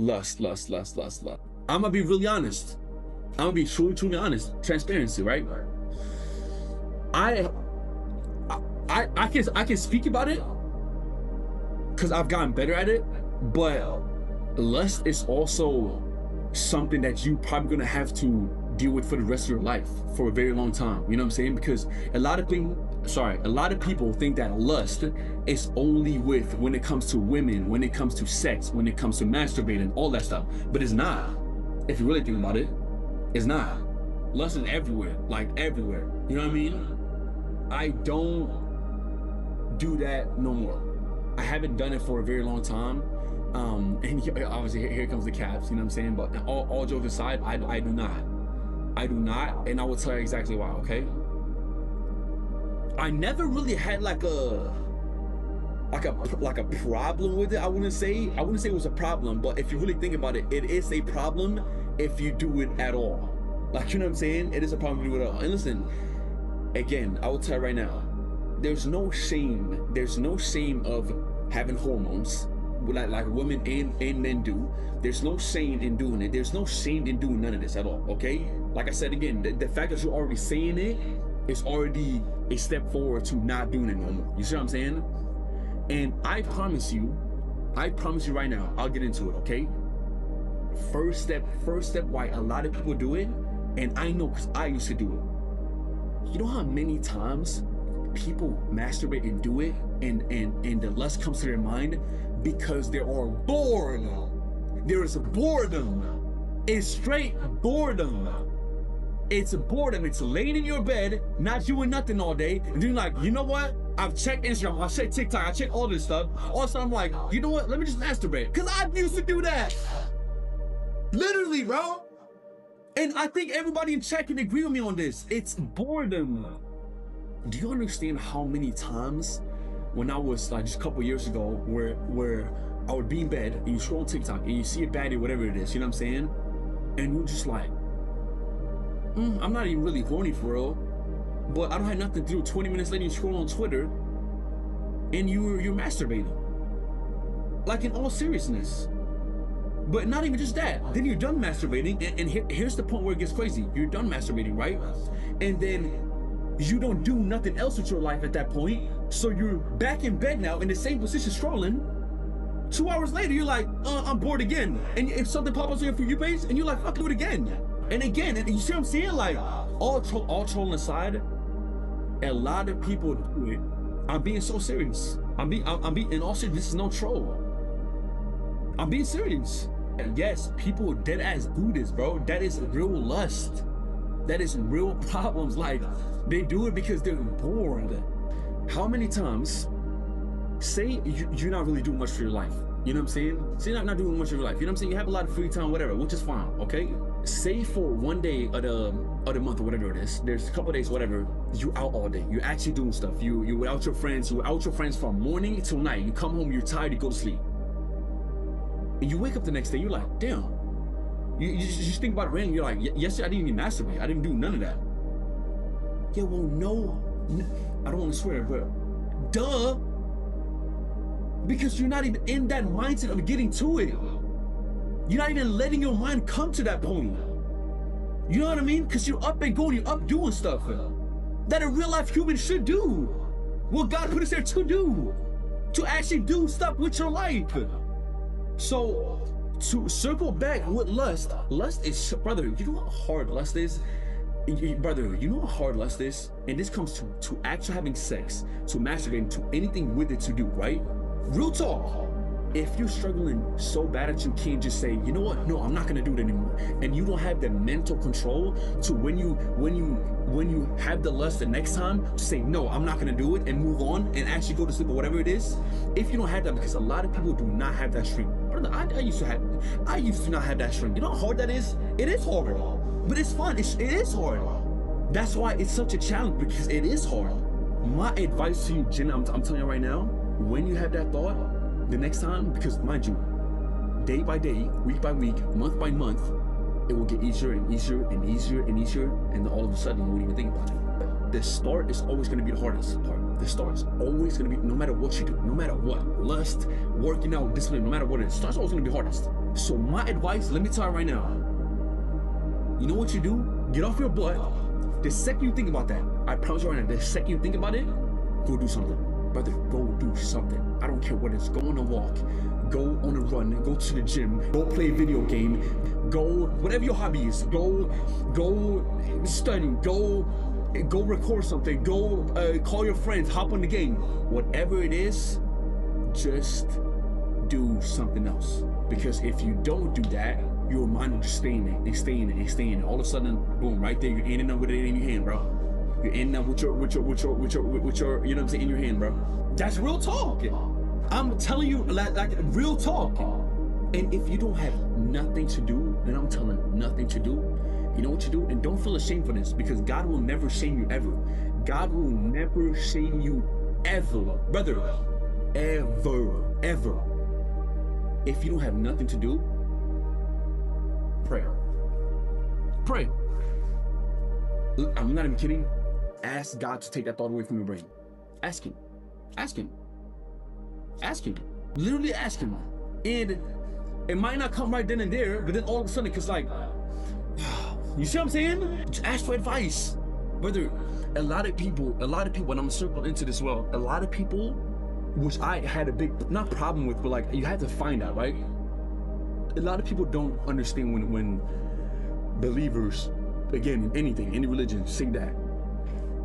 Lust. I'm gonna be really honest. I'm gonna be truly honest. Transparency, right? I can speak about it because I've gotten better at it, but lust is also something that you probably gonna have to deal with for the rest of your life for a very long time. You know what I'm saying? Because a lot of people think that lust is only with when it comes to women, when it comes to sex, when it comes to masturbating, all that stuff. But it's not. If you really think about it, it's not. Lust is everywhere, like everywhere. You know what I mean? I don't do that no more. I haven't done it for a very long time. And obviously here comes the caps, you know what I'm saying? But all jokes aside, I do not. And I will tell you exactly why, okay? I never really had like a problem with it. I wouldn't say it was a problem, but if you really think about it, it is a problem if you do it at all. Like, you know what I'm saying? It is a problem if you do it at all. And listen, again, I will tell you right now, there's no shame of having hormones like women and men do. There's no shame in doing it. There's no shame in doing none of this at all, okay? Like I said again, the fact that you're already saying it is already a step forward to not doing it no more. You see what I'm saying? And I promise you right now, I'll get into it, okay? First step why a lot of people do it, and I know because I used to do it. You know how many times people masturbate and do it and the lust comes to their mind because they are bored. There is boredom. It's straight boredom. It's boredom. It's laying in your bed, not doing nothing all day, and then you're like, you know what? I've checked Instagram, I checked TikTok, I checked all this stuff. Also, I'm like, you know what? Let me just masturbate. Because I used to do that. Literally, bro. And I think everybody in chat can agree with me on this. It's boredom. Do you understand how many times when I was like just a couple years ago where I would be in bed and you scroll on TikTok and you see a baddie, whatever it is, you know what I'm saying? And you're just like, I'm not even really horny for real, but I don't have nothing to do. 20 minutes later you scroll on Twitter and you're masturbating. Like, in all seriousness. But not even just that. Then you're done masturbating, and here's the point where it gets crazy. You're done masturbating, right? And then you don't do nothing else with your life at that point. So you're back in bed now in the same position scrolling. 2 hours later, you're like, I'm bored again. And if something pops up on your For You page, and you're like, fuck, do it again. And again, and you see what I'm saying? Like, all trolling aside, a lot of people do it. I'm being so serious. I'm being in all seriousness, this is no troll. I'm being serious. And yes, people dead ass do this, bro. That is real lust. That is real problems. Like, they do it because they're bored. How many times, say you're not really doing much for your life. You know what I'm saying? Say you're not doing much for your life. You know what I'm saying? You have a lot of free time, whatever, which is fine, okay? Say for one day of the month or whatever it is, there's a couple days, whatever, you out all day. You're actually doing stuff. You're without your friends. You're out with your friends from morning till night. You come home, you're tired, you go to sleep. And you wake up the next day, you're like, damn. You just think about it random. You're like, yesterday I didn't even masturbate. I didn't do none of that. Yeah, well, no, I don't want to swear, but duh. Because you're not even in that mindset of getting to it. You're not even letting your mind come to that point. You know what I mean? Because you're up and going, you're up doing stuff that a real life human should do. What God put us there to do. To actually do stuff with your life. So, to circle back with lust is, brother, you know how hard lust is? Brother, you know how hard lust is? And this comes to actually having sex, to masturbating, to anything with it to do, right? Real talk. If you're struggling so bad that you can't just say, you know what, no, I'm not gonna do it anymore, and you don't have the mental control to when you have the lust the next time to say, no, I'm not gonna do it, and move on and actually go to sleep or whatever it is. If you don't have that, because a lot of people do not have that strength. Brother, I used to not have that strength. You know how hard that is? It is hard, but it's fun. It is hard. That's why it's such a challenge, because it is hard. My advice to you, Jenna, I'm telling you right now, when you have that thought, the next time, because mind you, day by day, week by week, month by month, it will get easier and easier and easier and easier, and then all of a sudden you won't even think about it. The start is always going to be the hardest part. The start's always gonna be, no matter what you do, no matter what, lust, working out, discipline, no matter what it is, start's always gonna be hardest. So my advice, let me tell you right now, you know what you do? Get off your butt. The second you think about that, I promise you right now, the second you think about it, go do something. Brother, go do something. I don't care what it is. Go on a walk, go on a run, go to the gym, go play a video game, go, whatever your hobby is, go study, go record something, go call your friends, hop on the game. Whatever it is, just do something else. Because if you don't do that, your mind will just stay in it and stay in it and stay in it. All of a sudden, boom, right there, you're ending up with it in your hand, bro. You're ending up with your, you know what I'm saying, in your hand, bro. That's real talk. I'm telling you, like real talk. And if you don't have nothing to do, then I'm telling you, nothing to do, you know what you do? And don't feel ashamed for this, because God will never shame you ever. God will never shame you ever, brother. Ever. If you don't have nothing to do, pray. Pray. I'm not even kidding. Ask God to take that thought away from your brain. Ask him. Ask him. Ask him. Literally ask him. And it might not come right then and there, but then all of a sudden, because like, you see what I'm saying? Just ask for advice. Brother, a lot of people, when I'm circled into this world, a lot of people, which I had a big, not problem with, but like, you had to find out, right? A lot of people don't understand when believers, again, in anything, any religion, say that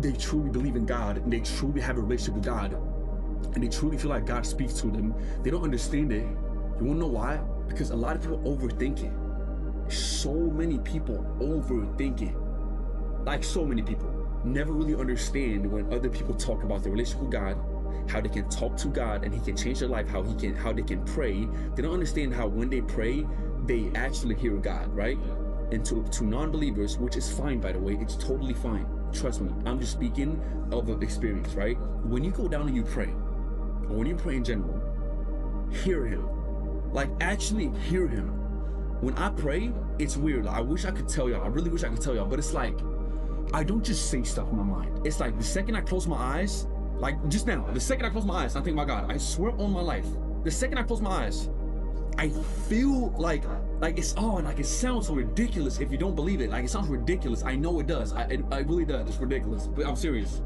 they truly believe in God and they truly have a relationship with God and they truly feel like God speaks to them. They don't understand it. You wanna know why? Because a lot of people overthink it. So many people overthink it. Like so many people never really understand when other people talk about their relationship with God, how they can talk to God and he can change their life, how they can pray. They don't understand how when they pray, they actually hear God, right? And to non-believers, which is fine, by the way, it's totally fine. Trust me, I'm just speaking of experience, right? When you go down and you pray, or when you pray in general, hear him. Like actually hear him. When I pray, it's weird. I wish I could tell y'all. I really wish I could tell y'all, but it's like, I don't just say stuff in my mind. It's like the second I close my eyes, like just now, the second I close my eyes, I think, my God, I swear on my life, the second I close my eyes, I feel like it's like it sounds so ridiculous if you don't believe it. Like it sounds ridiculous. I know it does. It really does. It's ridiculous. But I'm serious.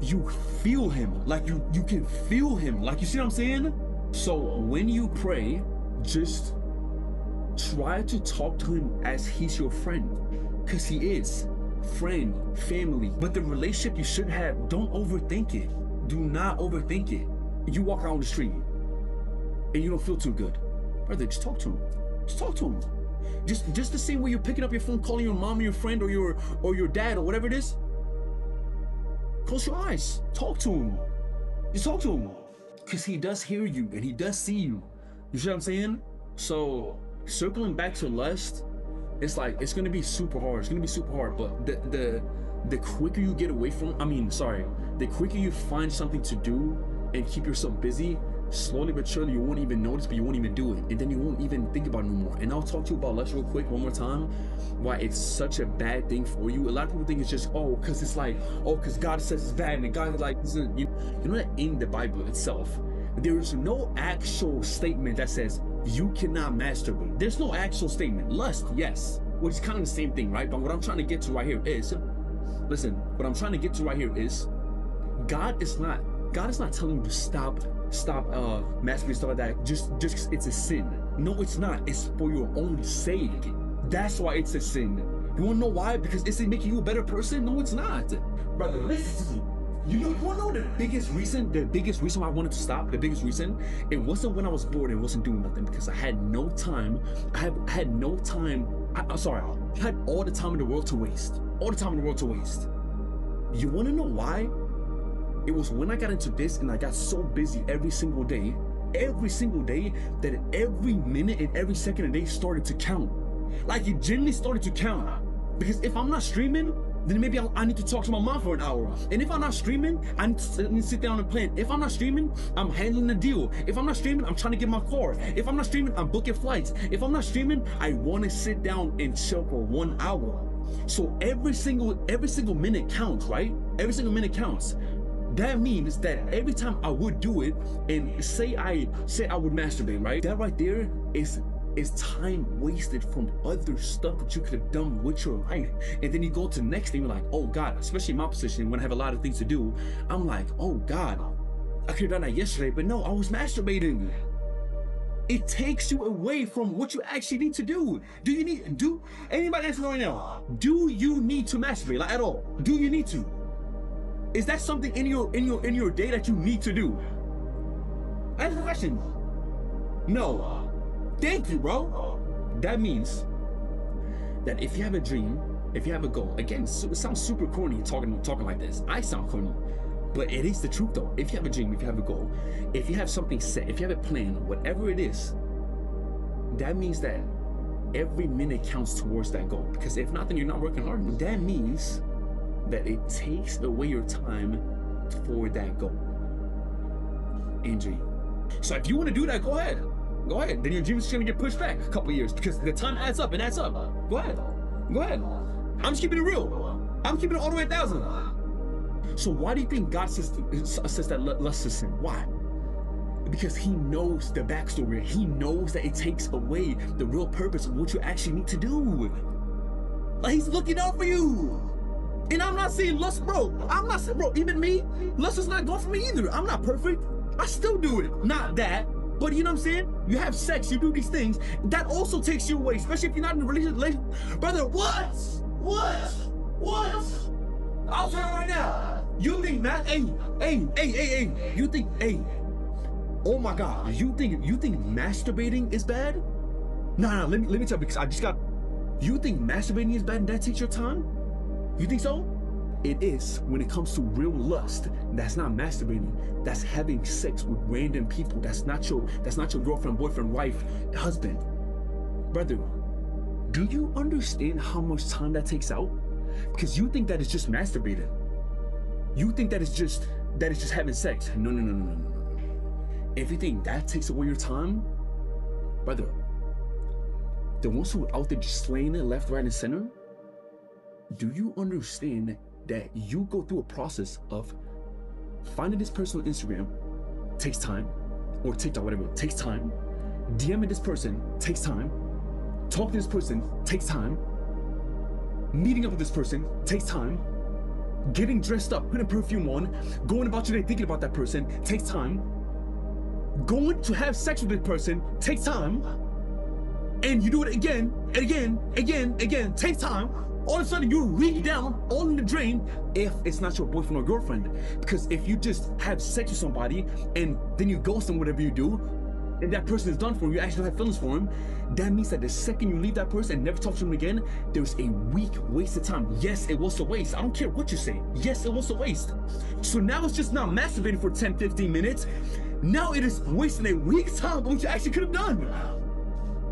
You feel him. Like you can feel him. Like you see what I'm saying? So when you pray, just try to talk to him as he's your friend. Because he is. Friend, family. But the relationship you should have, don't overthink it. Do not overthink it. You walk out on the street and you don't feel too good. Brother, just talk to him. Just talk to him. Just the same way you're picking up your phone, calling your mom or your friend or your dad or whatever it is. Close your eyes. Talk to him. Just talk to him. Because he does hear you and he does see you. You see what I'm saying? So circling back to lust, it's like, it's gonna be super hard. It's gonna be super hard. But the quicker you get away from, the quicker you find something to do and keep yourself busy, slowly but surely you won't even notice, but you won't even do it, and then you won't even think about it no more. And I'll talk to you about lust real quick one more time, why it's such a bad thing for you. A lot of people think it's just, because it's like, because God says it's bad, and God is like, you know that in the Bible itself, there is no actual statement that says you cannot masturbate. There's no actual statement. Lust, yes, which is kind of the same thing, right? But what I'm trying to get to right here is, listen, what I'm trying to get to right here is, God is not telling you to stop masturbating, stuff like that, just it's a sin. No, it's not. It's for your own sake. That's why it's a sin. You wanna know why? Because it's making you a better person? No, it's not. Brother, listen to me. You wanna know the biggest reason why I wanted to stop? The biggest reason? It wasn't when I was bored and wasn't doing nothing, because I had no time. I had no time. I had all the time in the world to waste. All the time in the world to waste. You wanna know why? It was when I got into this and I got so busy every single day, that every minute and every second a day started to count. Like it genuinely started to count. Because if I'm not streaming, then maybe I need to talk to my mom for an hour. And if I'm not streaming, I need to sit down and plan. If I'm not streaming, I'm handling the deal. If I'm not streaming, I'm trying to get my car. If I'm not streaming, I'm booking flights. If I'm not streaming, I want to sit down and chill for 1 hour. So every single minute counts, right? Every single minute counts. that means that every time I would do it, and say I would masturbate, right? That right there is time wasted from other stuff that you could have done with your life. And then you go to the next thing, you're like, oh God, especially in my position when I have a lot of things to do, I'm like, oh God, I could have done that yesterday, but no, I was masturbating. It takes you away from what you actually need to do. Do anybody answer right now? Do you need to masturbate, like, at all? Do you need to? Is that something in your day that you need to do? Answer the question. No. Thank you, bro. That means that if you have a dream, if you have a goal, again, it sounds super corny talking like this. I sound corny, but it is the truth though. If you have a dream, if you have a goal, if you have something set, if you have a plan, whatever it is, that means that every minute counts towards that goal. Because if not, then you're not working hard. That means that it takes away your time for that goal. Angie. So if you want to do that, go ahead. Go ahead. Then your dream is gonna get pushed back a couple years because the time adds up and adds up. Go ahead. Go ahead. I'm just keeping it real. I'm keeping it all the way 1,000. So why do you think God says that lust is sin? Why? Because he knows the backstory. He knows that it takes away the real purpose of what you actually need to do. Like, he's looking out for you. And I'm not saying lust, bro. I'm not saying, bro, even me, lust is not going for me either. I'm not perfect. I still do it. Not that. But you know what I'm saying? You have sex, you do these things. That also takes you away, especially if you're not in a relationship. Brother, what? I'll tell you right now. You think you think, oh my God, you think masturbating is bad? Nah, let me tell you, because I just got, you think masturbating is bad and that takes your time? You think so? It is when it comes to real lust. That's not masturbating. That's having sex with random people. That's not your girlfriend, boyfriend, wife, husband. Brother, do you understand how much time that takes out? Because you think that it's just masturbating. You think that it's just having sex. No. If you think that takes away your time, brother, the ones who are out there just slaying it left, right, and center, do you understand that you go through a process of finding this person on Instagram takes time, or TikTok, whatever, takes time, DMing this person takes time, talking to this person takes time, meeting up with this person takes time, getting dressed up, putting perfume on, going about your day thinking about that person takes time, going to have sex with this person takes time, and you do it again, takes time. All of a sudden you're weak down, all in the drain, if it's not your boyfriend or girlfriend. Because if you just have sex with somebody and then you ghost them, whatever you do, and that person is done for you, you actually have feelings for him, that means that the second you leave that person and never talk to him again, there's a week wasted time. Yes, it was a waste. I don't care what you say. Yes, it was a waste. So now it's just not masturbating for 10, 15 minutes. Now it is wasting a week's time, which you actually could have done.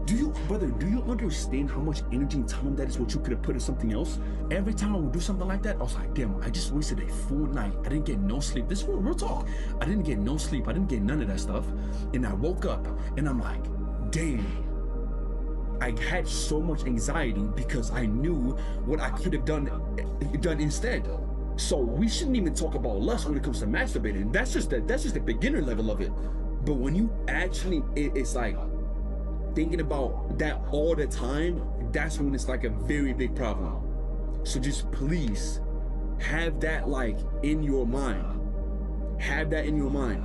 Do you understand how much energy and time that is what you could have put in something else? Every time I would do something like that, I was like, damn, I just wasted a full night. I didn't get no sleep. This is real talk. I didn't get no sleep. I didn't get none of that stuff. And I woke up and I'm like, damn, I had so much anxiety because I knew what I could have done instead. So we shouldn't even talk about lust when it comes to masturbating. That's just the beginner level of it. But when you actually, it's like, thinking about that all the time, that's when it's like a very big problem. So just please have that like in your mind. Have that in your mind.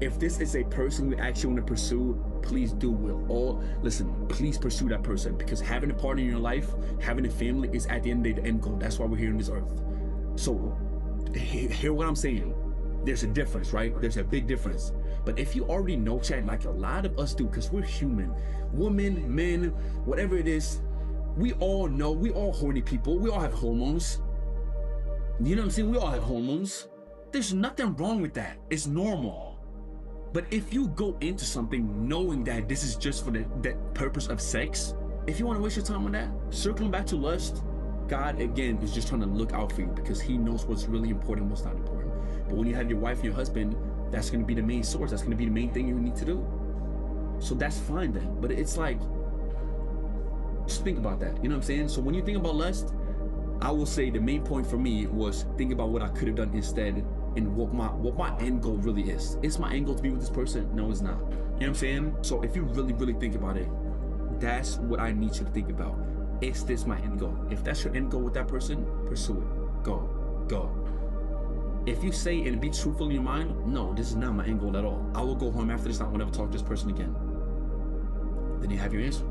If this is a person you actually want to pursue, please do listen, please pursue that person, because having a partner in your life, having a family is at the end of the day the end goal. That's why we're here on this earth. So hear what I'm saying. There's a difference, right? There's a big difference. But if you already know, chat, like a lot of us do, because we're human, women, men, whatever it is, we all know, we all horny people, we all have hormones. You know what I'm saying? We all have hormones. There's nothing wrong with that. It's normal. But if you go into something knowing that this is just for the purpose of sex, if you want to waste your time on that, circling back to lust, God, again, is just trying to look out for you because he knows what's really important and what's not important. But when you have your wife and your husband, that's going to be the main source. That's going to be the main thing you need to do. So that's fine then. But it's like, just think about that. You know what I'm saying? So when you think about lust, I will say the main point for me was think about what I could have done instead and what my end goal really is. Is my end goal to be with this person? No, it's not. You know what I'm saying? So if you really, really think about it, that's what I need you to think about. Is this my end goal? If that's your end goal with that person, pursue it. Go. If you say and be truthful in your mind, no, this is not my end goal at all. I will go home after this. I won't ever talk to this person again. Then you have your answer.